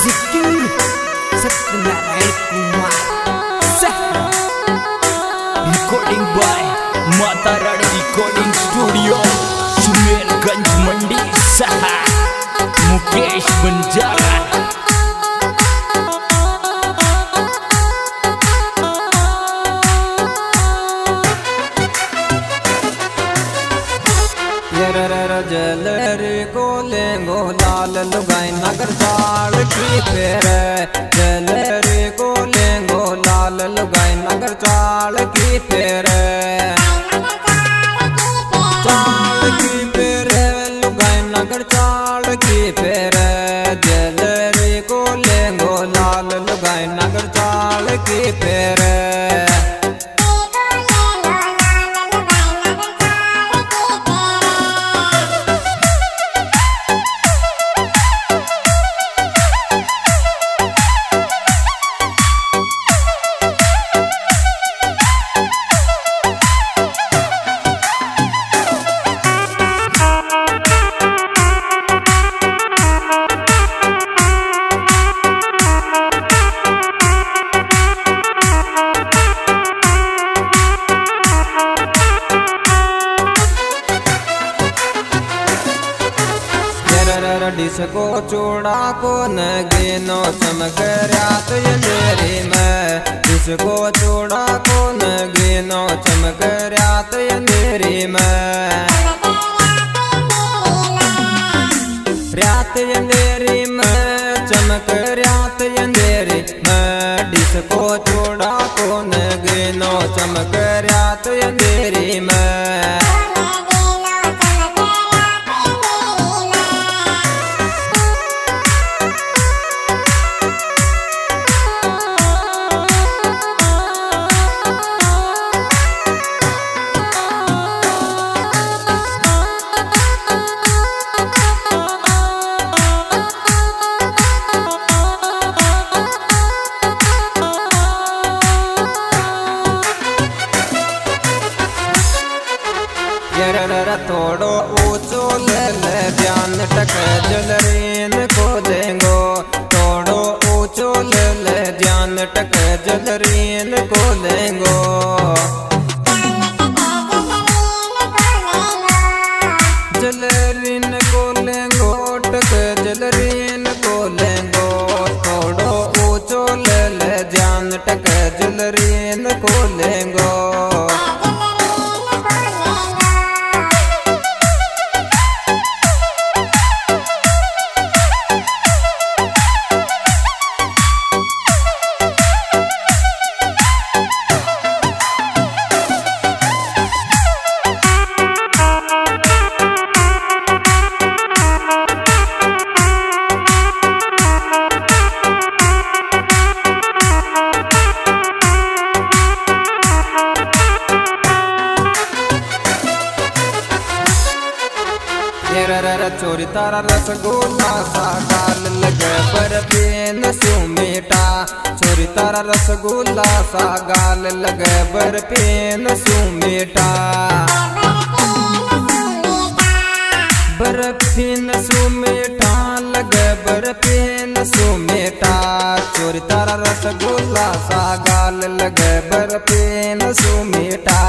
Music king Satyanarayan Kumar recording by Mata Rani recording studio Sumerganj मंडी सहा मुकेश बंजारा। जलरी को लेंगो लाल लुगाई नगर चाल की फेर जलरी को लेंगो लाल लुगाई नगर चाल की फेर चाल की फेर लुगाई नगर चाल की फेर जलरी को लेंगो लाल लुगाई नगर चाल की फेर डिस्को चूड़ा को नगीनो चमक रात अंधेरी में डिस्को चूड़ा को नगीनो चमक रात अंधेरी में रात अंधेरी में चमक रात अंधेरी में डिस्को चूड़ा को नगीनो चमक रात अंधेरी में थोड़ो ऊंचो ले ध्यान टक जलरीन को देंगो थोड़ो ऊंचो ले ध्यान टक जलरीन को लेंगो जलरीन को लेंगो टक जलरीन को लेंगो थोड़ो ऊंचो ले ध्यान टक जलरीन को लेंगो चोरी तारा रसगुल्ला सा गाल लगे बर्फी नसू मीठा चोरी तारा रसगुल्ला सा गाल लगे बर्फी नसू मीठा बर्फी नसू मीठा लगे बर्फी नसू मीठा चोरी तारा रसगुल्ला सा गाल लगे बर्फी नसू मीठा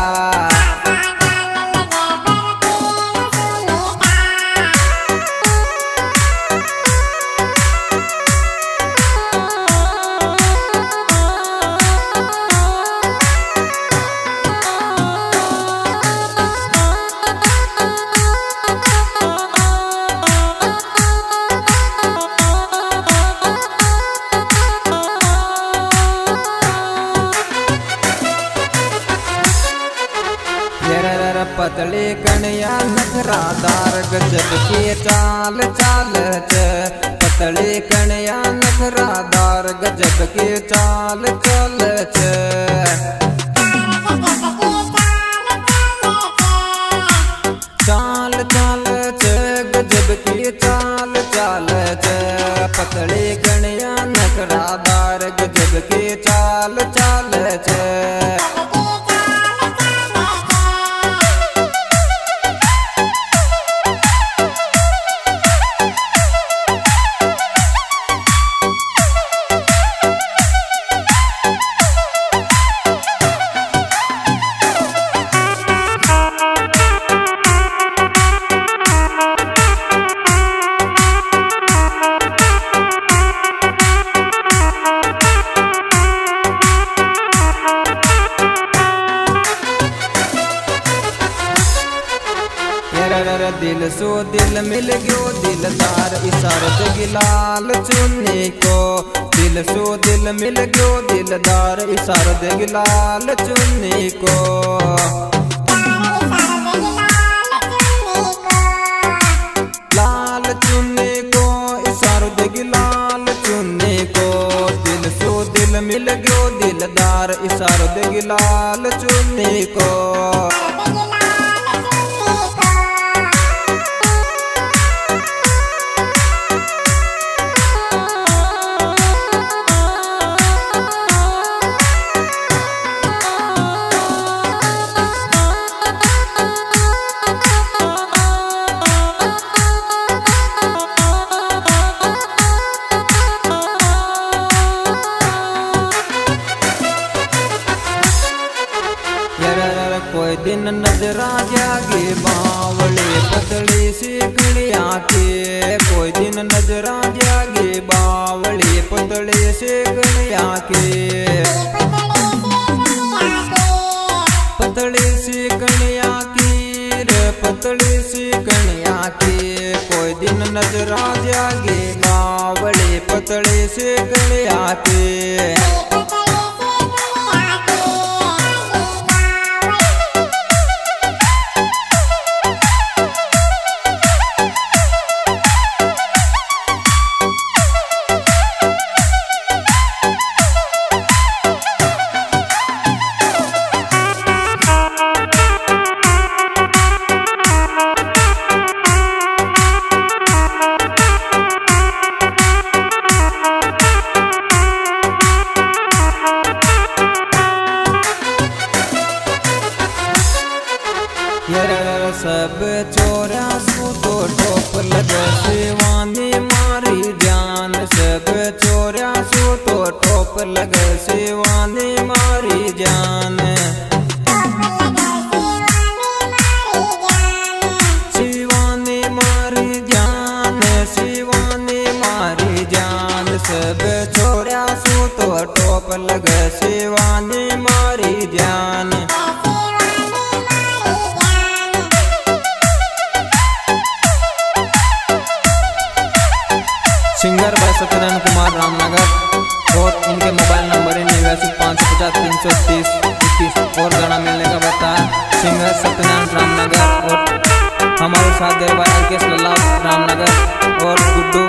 पतली कन्या नखरादार गजब की चाल चाल च पतली कन्या नखरादार गजब की चाल चाल च चाल चाल च गजब की चाल चाल च पतली कन्या नखरादार गजब की चाल चाल च सो दिल मिल गयो दिलदार इशार देगी लाल चुन्नी को। दिल सो दिल मिल गयो दिलदार इशार देगी लाल चुन्नी को। लाल चुन्नी को इशार देगी लाल चुन्नी को। दिल सो दिल मिल गयो दिलदार इशार देगी लाल चुन्नी को। कोई दिन नजरा जागे बावले पतली सी कड़िया के। कोई दिन नजरा जागे बावले पतली सी कड़िया के। पतली सी कड़िया की रे पतली सी कड़िया की। कोई दिन नजरा जागे बावले पतली सी कड़िया के। सब चोरा सू तो टोप लगे शिवानी मारी जान। सब चोरा सू तो टोप लगे शिवानी मारी जान। शिवानी मारी जान शिवानी मारी जान। सब चोरा सू तो टोप लगे शिवानी मारी जान। सिंगर भाई सत्यनारायण कुमार रामनगर और इनके मोबाइल नंबर है 89 और गाना मिलने का बताया। सिंगर सत्यनारायण रामनगर और हमारे साथ देव भाई रामनगर और गुड्डू